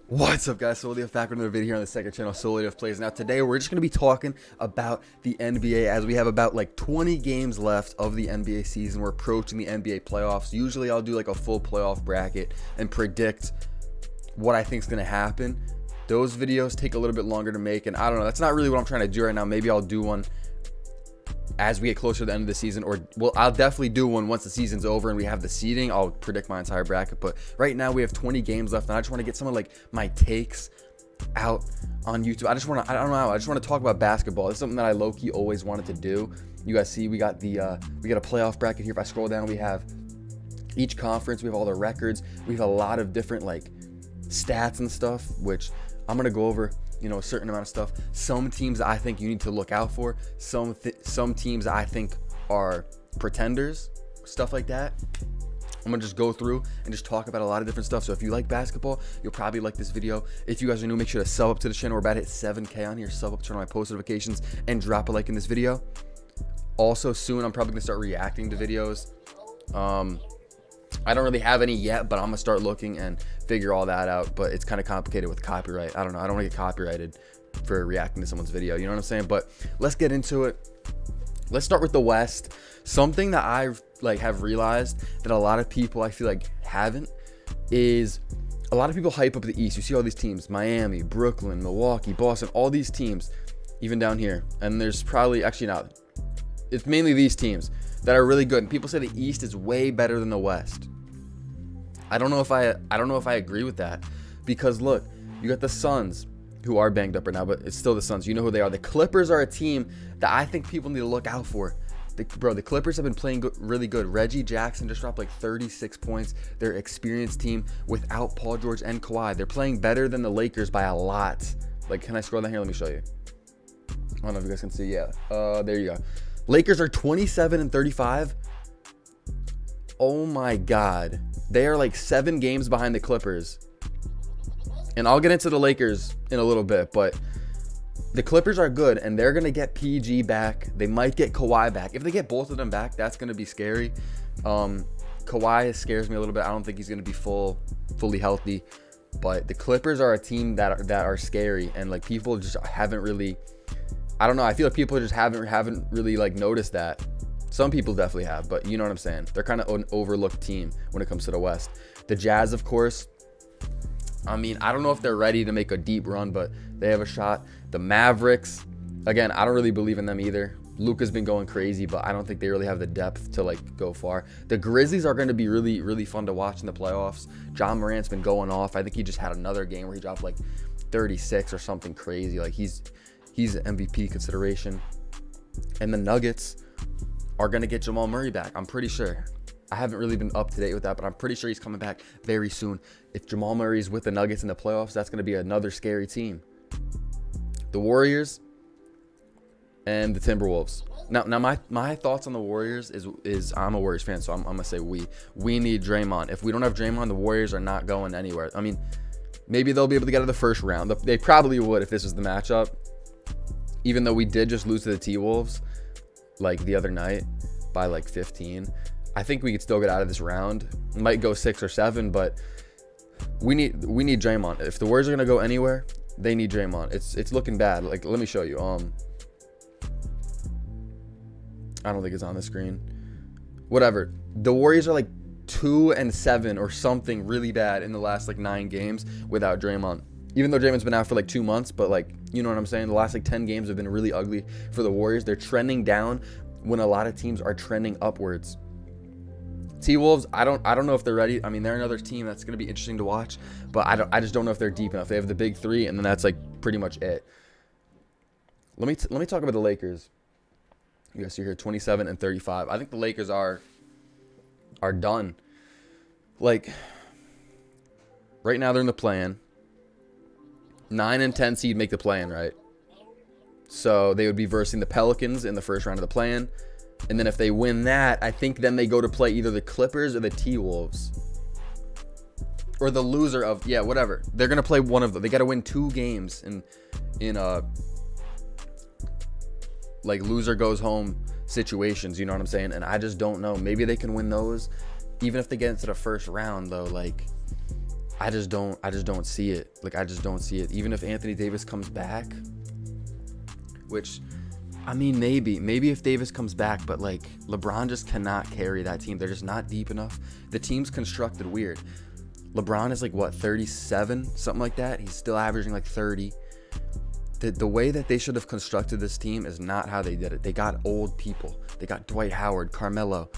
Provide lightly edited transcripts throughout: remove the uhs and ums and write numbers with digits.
What's up, guys? Solely back with another video here on the second channel, Solely Plays. Now today we're just going to be talking about the NBA as we have about like 20 games left of the NBA season. We're approaching the NBA playoffs. Usually I'll do like a full playoff bracket and predict what I think is going to happen. Those videos take a little bit longer to make, and I don't know, that's not really what I'm trying to do right now. Maybe I'll do one as we get closer to the end of the season, or well, I'll definitely do one once the season's over and we have the seeding. I'll predict my entire bracket, but right now we have 20 games left, and I just want to get some of like my takes out on YouTube. I just want to talk about basketball. It's something that I low-key always wanted to do. You guys see we got a playoff bracket here. If I scroll down, we have each conference, we have all the records, we have a lot of different like stats and stuff, which I'm gonna go over, you know, a certain amount of stuff. Some teams I think you need to look out for, some teams I think are pretenders, stuff like that. I'm gonna just go through and just talk about a lot of different stuff. So if you like basketball, you'll probably like this video. If you guys are new, make sure to sub up to the channel. We're about to hit 7K on here. Sub up, turn on my post notifications, and drop a like in this video. Also soon I'm probably gonna start reacting to videos. I don't really have any yet, but I'm gonna start looking and figure all that out. But it's kind of complicated with copyright. I don't know. I don't want to get copyrighted for reacting to someone's video. You know what I'm saying? But let's get into it. Let's start with the West. Something that I've have realized that a lot of people I feel like haven't is a lot of people hype up the East. You see all these teams: Miami, Brooklyn, Milwaukee, Boston, all these teams, even down here. And there's probably actually not. It's mainly these teams that are really good, and people say the East is way better than the West. I don't know if I agree with that, because look, you got the Suns, who are banged up right now, but it's still the Suns. You know who they are. The Clippers are a team that I think people need to look out for. The Clippers have been playing really good. Reggie Jackson just dropped like 36 points. They're an experienced team without Paul George and Kawhi. They're playing better than the Lakers by a lot. Like, can I scroll down here? Let me show you. I don't know if you guys can see. Yeah, there you go. Lakers are 27-35. Oh my God. They are like 7 games behind the Clippers. And I'll get into the Lakers in a little bit, but the Clippers are good, and they're going to get PG back. They might get Kawhi back. If they get both of them back, that's going to be scary. Kawhi scares me a little bit. I don't think he's going to be fully healthy. But the Clippers are a team that are scary, and like people just haven't really, I don't know. I feel like people just haven't really like noticed that. Some people definitely have, but you know what I'm saying. They're kind of an overlooked team when it comes to the West. The Jazz, of course. I mean, I don't know if they're ready to make a deep run, but they have a shot. The Mavericks, again, I don't really believe in them either. Luka's been going crazy, but I don't think they really have the depth to like go far. The Grizzlies are going to be really, really fun to watch in the playoffs. John Morant's been going off. I think he just had another game where he dropped like 36 or something crazy. Like he's MVP consideration. And the Nuggets are going to get Jamal Murray back. I'm pretty sure. I haven't really been up to date with that, but I'm pretty sure he's coming back very soon. If Jamal Murray's with the Nuggets in the playoffs, that's going to be another scary team. The Warriors and the Timberwolves. Now my thoughts on the Warriors is I'm a Warriors fan, so I'm going to say we need Draymond. If we don't have Draymond, the Warriors are not going anywhere. I mean, maybe they'll be able to get out of the first round. They probably would if this was the matchup, even though we did just lose to the T-Wolves like the other night by like 15. I think we could still get out of this round. It might go 6 or 7, but we need Draymond. If the Warriors are gonna go anywhere, they need Draymond. It's looking bad. Like, let me show you. I don't think it's on the screen. Whatever. The Warriors are like 2-7 or something really bad in the last like 9 games without Draymond. Even though Draymond's been out for like 2 months, but like, you know what I'm saying? The last like 10 games have been really ugly for the Warriors. They're trending down when a lot of teams are trending upwards. T-Wolves, I don't know if they're ready. I mean, they're another team that's going to be interesting to watch, but I just don't know if they're deep enough. They have the big 3, and then that's like pretty much it. Let me talk about the Lakers. You guys see here 27-35. I think the Lakers are done. Like right now they're in the play-in. 9 and 10 seed make the play-in, right? So they would be versing the Pelicans in the first round of the play-in. And then if they win that, I think then they go to play either the Clippers or the T-Wolves. Or the loser of, yeah, whatever. They're going to play one of them. They got to win 2 games in like loser goes home situations, you know what I'm saying? And I just don't know. Maybe they can win those. Even if they get into the first round, though, like I just don't see it. Like, I just don't see it. Even if Anthony Davis comes back, which, I mean, maybe if Davis comes back, but like LeBron just cannot carry that team. They're just not deep enough. The team's constructed weird. LeBron is like, what, 37, something like that. He's still averaging like 30. The way that they should have constructed this team is not how they did it. They got old people. They got Dwight Howard, Carmelo.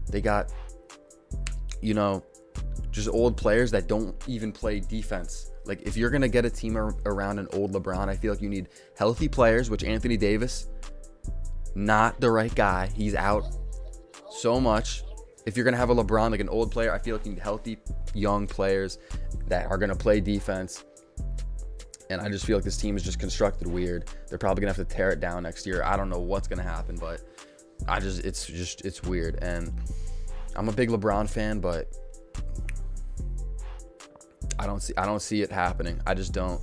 They got, you know, just old players that don't even play defense. Like, if you're going to get a team around an old LeBron, I feel like you need healthy players, which Anthony Davis, not the right guy. He's out so much. If you're going to have a LeBron, like an old player, I feel like you need healthy young players that are going to play defense. And I just feel like this team is just constructed weird. They're probably going to have to tear it down next year. I don't know what's going to happen, but it's weird. And I'm a big LeBron fan, but I don't see it happening. I just don't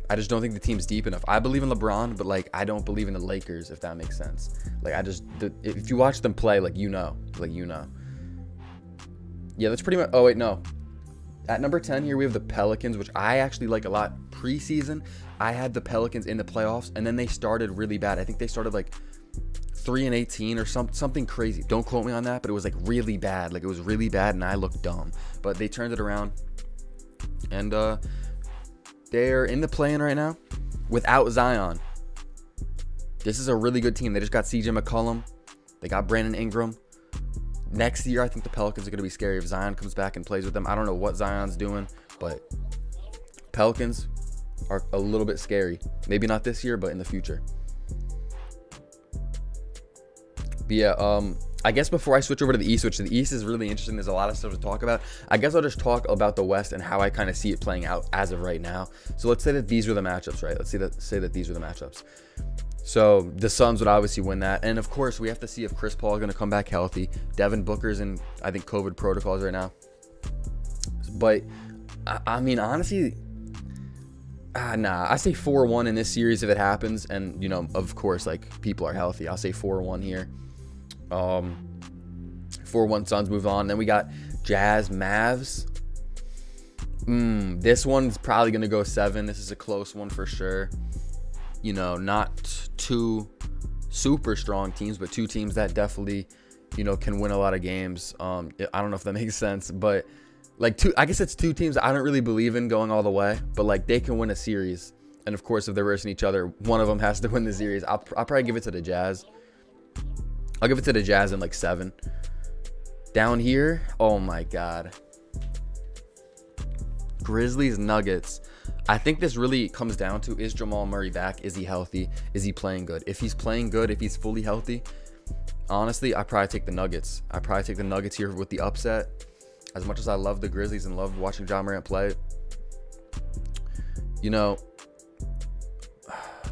think the team's deep enough. I believe in LeBron, but like, I don't believe in the Lakers, if that makes sense. Like, if you watch them play, like, you know. Yeah, that's pretty much. Oh wait, no. At number 10 here, we have the Pelicans, which I actually like a lot. Preseason, I had the Pelicans in the playoffs, and then they started really bad. I think they started like 3-18 or something crazy. Don't quote me on that, but it was like really bad. Like, it was really bad, and I looked dumb. But they turned it around, and they're in the play-in right now without Zion. This is a really good team. They just got CJ McCollum. They got Brandon Ingram. Next year, I think the Pelicans are going to be scary if Zion comes back and plays with them. I don't know what Zion's doing, but Pelicans are a little bit scary. Maybe not this year, but in the future. But yeah, I guess before I switch over to the East, which the East is really interesting, there's a lot of stuff to talk about. I guess I'll just talk about the West and how I kind of see it playing out as of right now. So let's say that these are the matchups, right? Let's say that these are the matchups. So the Suns would obviously win that. And of course, we have to see if Chris Paul is going to come back healthy. Devin Booker's in, I think, COVID protocols right now. But, I mean, honestly, nah. I say 4-1 in this series if it happens. And, you know, of course, like, people are healthy. I'll say 4-1 here. 4-1 Suns move on. Then we got Jazz, Mavs. This one's probably going to go 7. This is a close one for sure. You know, not two super strong teams, but two teams that definitely, you know, can win a lot of games. I don't know if that makes sense, but like I guess it's two teams I don't really believe in going all the way, but like they can win a series. And of course, if they're versing each other, one of them has to win the series. I'll probably give it to the Jazz. I'll give it to the Jazz in like 7. Down here, oh my God. Grizzlies, Nuggets. I think this really comes down to, is Jamal Murray back? Is he healthy? Is he playing good? If he's playing good, if he's fully healthy, honestly, I probably take the Nuggets. I probably take the Nuggets here with the upset. As much as I love the Grizzlies and love watching Ja Morant play, you know,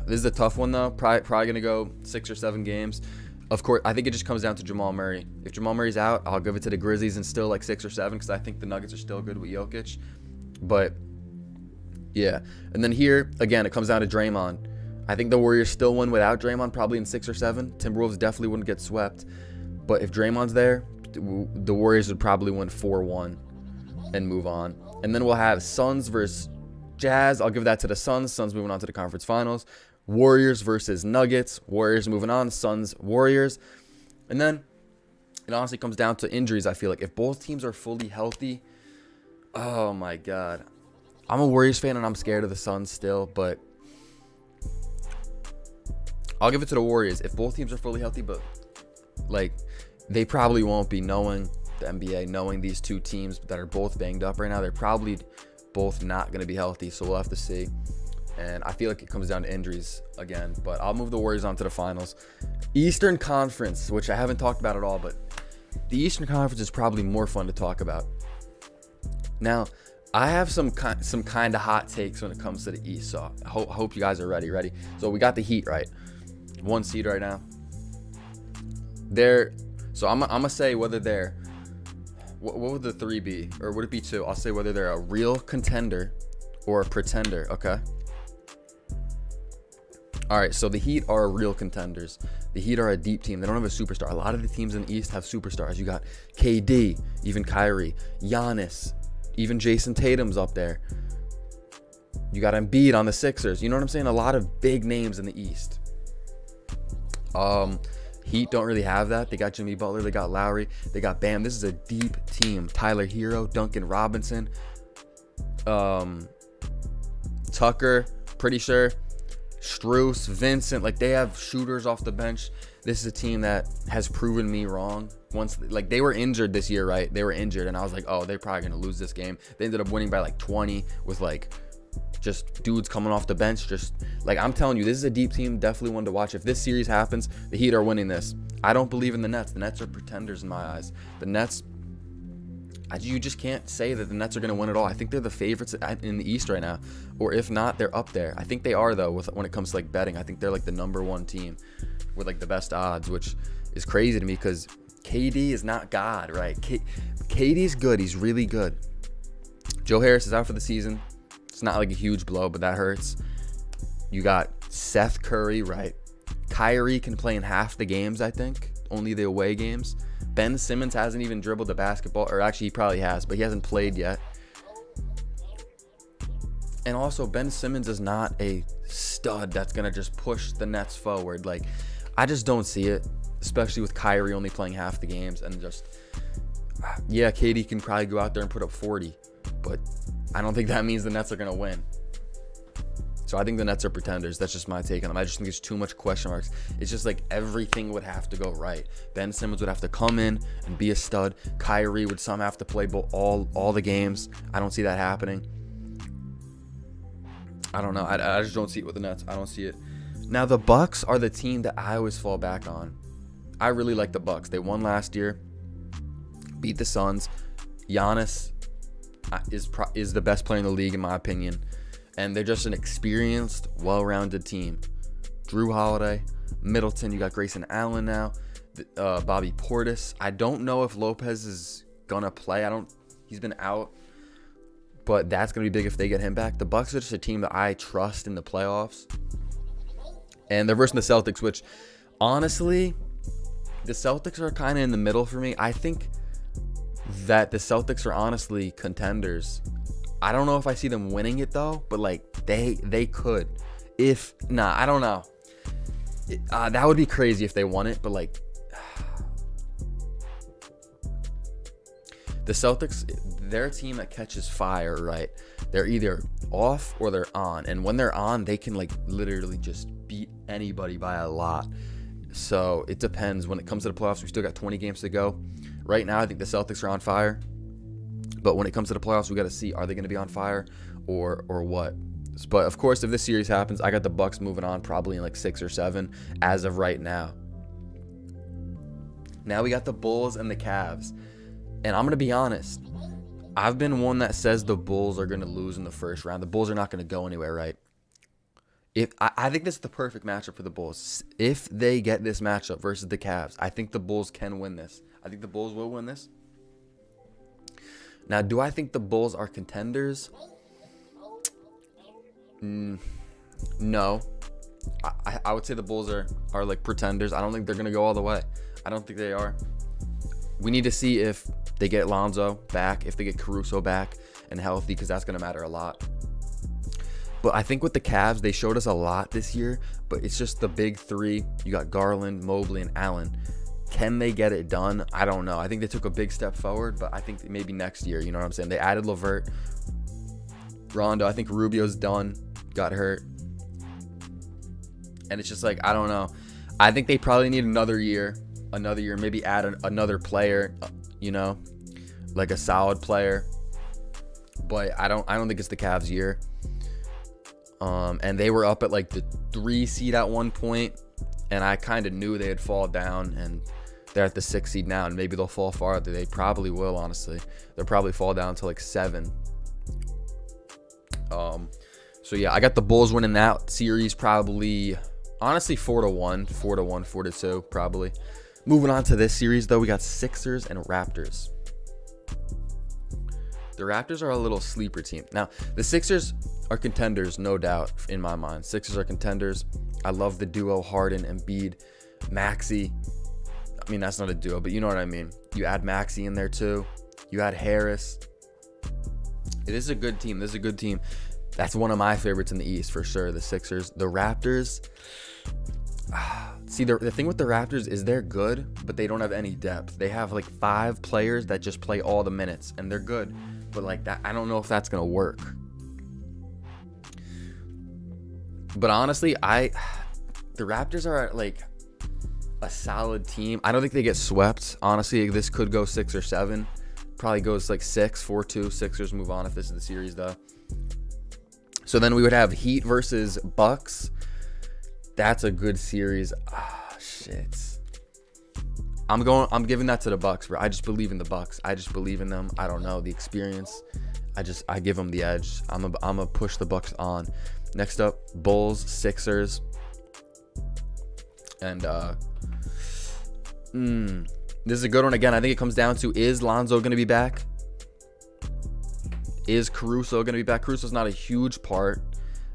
this is a tough one though. Probably going to go 6 or 7 games. Of course, I think it just comes down to Jamal Murray. If Jamal Murray's out, I'll give it to the Grizzlies and still like 6 or 7 because I think the Nuggets are still good with Jokic. But yeah, and then here, again, it comes down to Draymond. I think the Warriors still win without Draymond, probably in 6 or 7. Timberwolves definitely wouldn't get swept. But if Draymond's there, the Warriors would probably win 4-1 and move on. And then we'll have Suns versus Jazz. I'll give that to the Suns. Suns moving on to the conference finals. Warriors versus Nuggets. Warriors moving on. Suns, Warriors. And then it honestly comes down to injuries, I feel like. If both teams are fully healthy, oh my God. I'm a Warriors fan and I'm scared of the Suns still, but I'll give it to the Warriors if both teams are fully healthy. But like, they probably won't be, knowing the NBA, knowing these two teams that are both banged up right now. They're probably both not going to be healthy, so we'll have to see. And I feel like it comes down to injuries again, but I'll move the Warriors on to the finals. Eastern Conference, which I haven't talked about at all, but the Eastern Conference is probably more fun to talk about. Now, I have some kind of hot takes when it comes to the East, so I hope you guys are ready. So we got the Heat, right? 1 seed right now. So I'm gonna say whether they're, what would the 3 be, or would it be 2? I'll say whether they're a real contender or a pretender. Okay. All right, so the Heat are real contenders. The Heat are a deep team. They don't have a superstar. A lot of the teams in the East have superstars. You got KD, even Kyrie, Giannis, Even Jason Tatum's up there. You got Embiid on the Sixers. You know what I'm saying? A lot of big names in the East. Heat don't really have that. They got Jimmy Butler. They got Lowry. They got Bam. This is a deep team. Tyler Hero, Duncan Robinson, Tucker, pretty sure. Strus, Vincent. Like, they have shooters off the bench. This is a team that has proven me wrong. Once, like, they were injured this year, right? They were injured, and I was like, oh, they're probably going to lose this game. They ended up winning by like 20 with like just dudes coming off the bench. Just like, I'm telling you, this is a deep team. Definitely one to watch. If this series happens, the Heat are winning this. I don't believe in the Nets. The Nets are pretenders in my eyes. The Nets, you just can't say that the Nets are going to win it all. I think they're the favorites in the East right now. Or if not, they're up there. I think they are, though, when it comes to like betting. I think they're like the #1 team with like the best odds, which is crazy to me because KD is not God, right? KD's good. He's really good. Joe Harris is out for the season. It's not like a huge blow, but that hurts. You got Seth Curry, right? Kyrie can play in half the games, I think. Only the away games. Ben Simmons hasn't even dribbled the basketball. Or actually, he probably has, but he hasn't played yet. And also, Ben Simmons is not a stud that's going to just push the Nets forward. Like, I just don't see it. Especially with Kyrie only playing half the games. And just, yeah, KD can probably go out there and put up 40. But I don't think that means the Nets are going to win. So I think the Nets are pretenders. That's just my take on them. I just think there's too much question marks. It's just like everything would have to go right. Ben Simmons would have to come in and be a stud. Kyrie would somehow have to play all the games. I don't see that happening. I don't know. I just don't see it with the Nets. I don't see it. Now, the Bucks are the team that I always fall back on. I really like the Bucks. They won last year. Beat the Suns. Giannis is the best player in the league, in my opinion. And they're just an experienced, well-rounded team. Drew Holiday, Middleton. You got Grayson Allen now. Bobby Portis. I don't know if Lopez is gonna play. He's been out, but that's gonna be big if they get him back. The Bucks are just a team that I trust in the playoffs, and they're versus the Celtics, which honestly, the Celtics are kind of in the middle for me. I think that the Celtics are honestly contenders. I don't know if I see them winning it though, but like they could. If not, I don't know. That would be crazy if they won it, but like the Celtics, they're a team that catches fire, right? They're either off or they're on, and when they're on, they can like literally just beat anybody by a lot. So it depends. When it comes to the playoffs, we still got 20 games to go. Right now, I think the Celtics are on fire. But when it comes to the playoffs, we got to see, are they going to be on fire or what? But of course, if this series happens, I got the Bucks moving on probably in like 6 or 7 as of right now. Now we got the Bulls and the Cavs. And I'm going to be honest. I've been one that says the Bulls are going to lose in the first round. The Bulls are not going to go anywhere, right? I think this is the perfect matchup for the Bulls. If they get this matchup versus the Cavs, I think the Bulls can win this. I think the Bulls will win this. Now, do I think the Bulls are contenders? No. I would say the Bulls are like pretenders. I don't think they're going to go all the way. I don't think they are. We need to see if they get Lonzo back, if they get Caruso back and healthy, because that's going to matter a lot. But I think with the Cavs, they showed us a lot this year, but it's just the big three. You got Garland, Mobley, and Allen. Can they get it done? I don't know. I think they took a big step forward, but I think maybe next year, you know what I'm saying? They added LeVert, Rondo. I think Rubio's done, got hurt. And it's just like, I don't know. I think they probably need another year, maybe add another player, you know, like a solid player. But I don't think it's the Cavs' year. And they were up at like the 3 seed at one point, and I kind of knew they'd fall down, and they're at the 6 seed now, and maybe they'll fall farther. They probably will, honestly. They'll probably fall down to like 7. So yeah, I got the Bulls winning that series probably, honestly, 4-1, 4-1, 4-2, probably. Moving on to this series, though, we got Sixers and Raptors. The Raptors are a little sleeper team. Now, the Sixers are contenders, no doubt, in my mind. Sixers are contenders. I love the duo Harden, Embiid, Maxey. I mean, that's not a duo, but you know what I mean. You add Maxey in there, too. You add Harris. This is a good team. This is a good team. That's one of my favorites in the East for sure. The Sixers. The Raptors. See, the thing with the Raptors is they're good, but they don't have any depth. They have like 5 players that just play all the minutes, and they're good. But like that, I don't know if that's going to work. But honestly, the Raptors are like a solid team. I don't think they get swept. Honestly, this could go 6 or 7. Probably goes like 6, 4-2. Sixers move on if this is the series, though. So then we would have Heat versus Bucks. That's a good series. Shit. I'm giving that to the Bucks, bro. I just believe in the Bucks. I just believe in them. I don't know, the experience. I give them the edge. I'm gonna push the Bucks on. Next up, Bulls, Sixers. And this is a good one again. I think it comes down to, is Lonzo gonna be back? Is Caruso gonna be back? Caruso's not a huge part.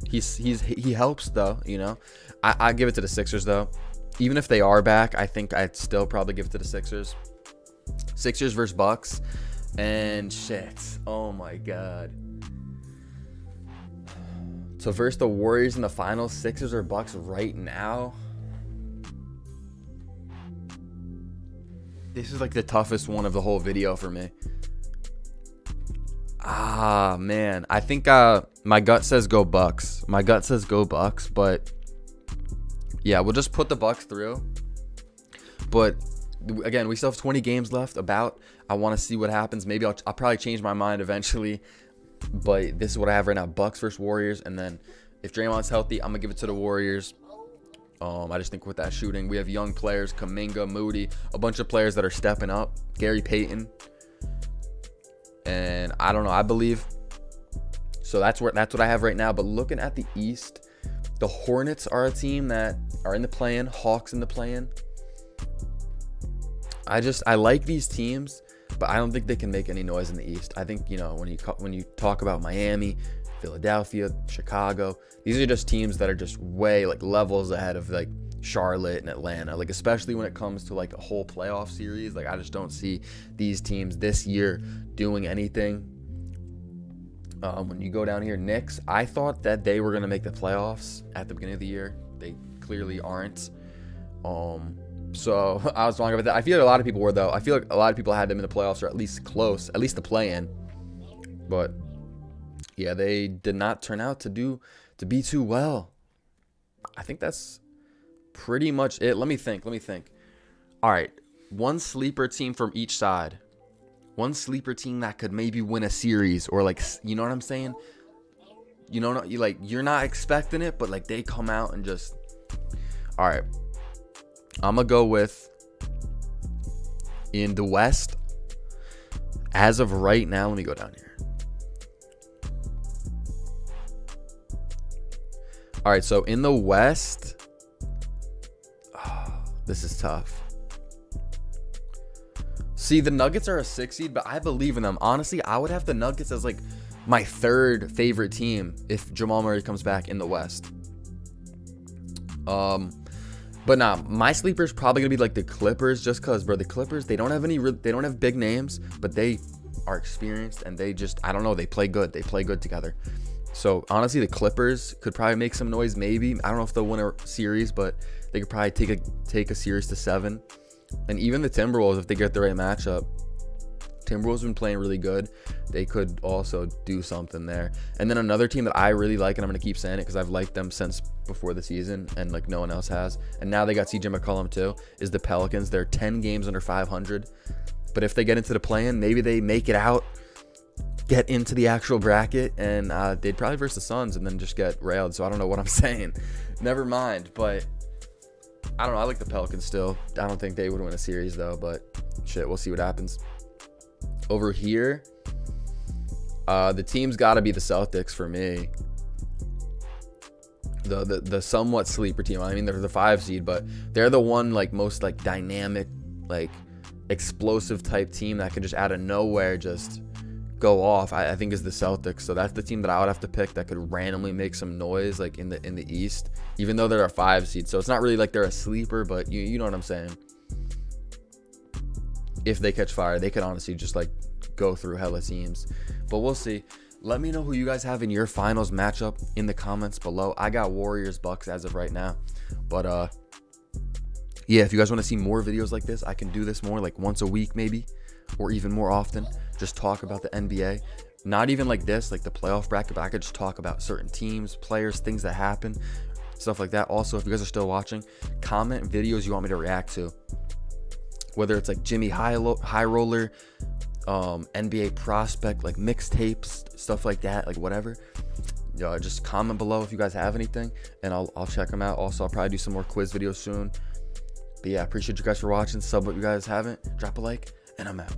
He helps though, you know. I give it to the Sixers though. Even if they are back, I think I'd still probably give it to the Sixers. Sixers versus Bucks. And shit. Oh my god. So versus the Warriors in the finals, Sixers or Bucks right now. This is like the toughest one of the whole video for me. Man. I think my gut says go Bucks. My gut says go Bucks, but yeah, we'll just put the Bucks through. But again, we still have 20 games left. I want to see what happens. Maybe I'll probably change my mind eventually. But this is what I have right now: Bucks versus Warriors. And then if Draymond's healthy, I'm gonna give it to the Warriors. I just think with that shooting, we have young players: Kuminga, Moody, a bunch of players that are stepping up. Gary Payton, and I don't know. I believe. So that's what I have right now. But looking at the East, the Hornets are a team that are in the play-in. Hawks in the play-in. I like these teams, but I don't think they can make any noise in the East. I think, you know, when you talk about Miami, Philadelphia, Chicago, these are just teams that are just way like levels ahead of like Charlotte and Atlanta. Like especially when it comes to like a whole playoff series, like I just don't see these teams this year doing anything. When you go down here, Knicks, I thought that they were going to make the playoffs at the beginning of the year. They clearly aren't. So I was wrong about that. I feel like a lot of people were, though. I feel like a lot of people had them in the playoffs, or at least close, at least the play-in. But yeah, they did not turn out to be too well. I think that's pretty much it. Let me think. All right, one sleeper team from each side. One sleeper team that could maybe win a series, or like, you know what I'm saying? You know, you're not expecting it, but like they come out and just. All right, I'm gonna go with, in the West, as of right now. Let me go down here. All right, so in the West, this is tough. See, the Nuggets are a 6 seed, but I believe in them. Honestly, I would have the Nuggets as like my 3rd favorite team if Jamal Murray comes back in the West. But nah, my sleeper is probably gonna be like the Clippers, just cause, bro, the Clippers, they don't have big names, but they are experienced and they just, I don't know, they play good. They play good together. So honestly, the Clippers could probably make some noise. Maybe, I don't know if they'll win a series, but they could probably take a series to 7. And even the Timberwolves, if they get the right matchup, Timberwolves have been playing really good. They could also do something there. And then another team that I really like, and I'm going to keep saying it because I've liked them since before the season and like no one else has. And now they got CJ McCollum too, is the Pelicans. They're 10 games under 500. But if they get into the play-in, maybe they make it out, get into the actual bracket, and they'd probably verse the Suns and then just get railed. So I don't know what I'm saying. Never mind. But I don't know. I like the Pelicans still. I don't think they would win a series though, but shit, we'll see what happens. Over here, the team's got to be the Celtics for me. The somewhat sleeper team. I mean, they're the 5 seed, but they're the one like most like dynamic, like explosive type team that can just out of nowhere just go off. I think is the Celtics. So that's the team that I would have to pick that could randomly make some noise like in the East, even though they're a 5 seed. So it's not really like they're a sleeper, but you know what I'm saying. If they catch fire, they could honestly just like go through hella teams, but we'll see. Let me know who you guys have in your finals matchup in the comments below. I got Warriors Bucks as of right now. But yeah, if you guys want to see more videos like this, I can do this more like once a week maybe, or even more often. Just talk about the NBA. Not even like this, like the playoff bracket, but I could just talk about certain teams, players, things that happen, stuff like that. Also, if you guys are still watching, comment videos you want me to react to. Whether it's like Jimmy High Roller, NBA prospect, like mixtapes, stuff like that, like whatever. Just comment below if you guys have anything, and I'll check them out. Also, I'll probably do some more quiz videos soon. But yeah, appreciate you guys for watching. Sub if you guys haven't. Drop a like, and I'm out.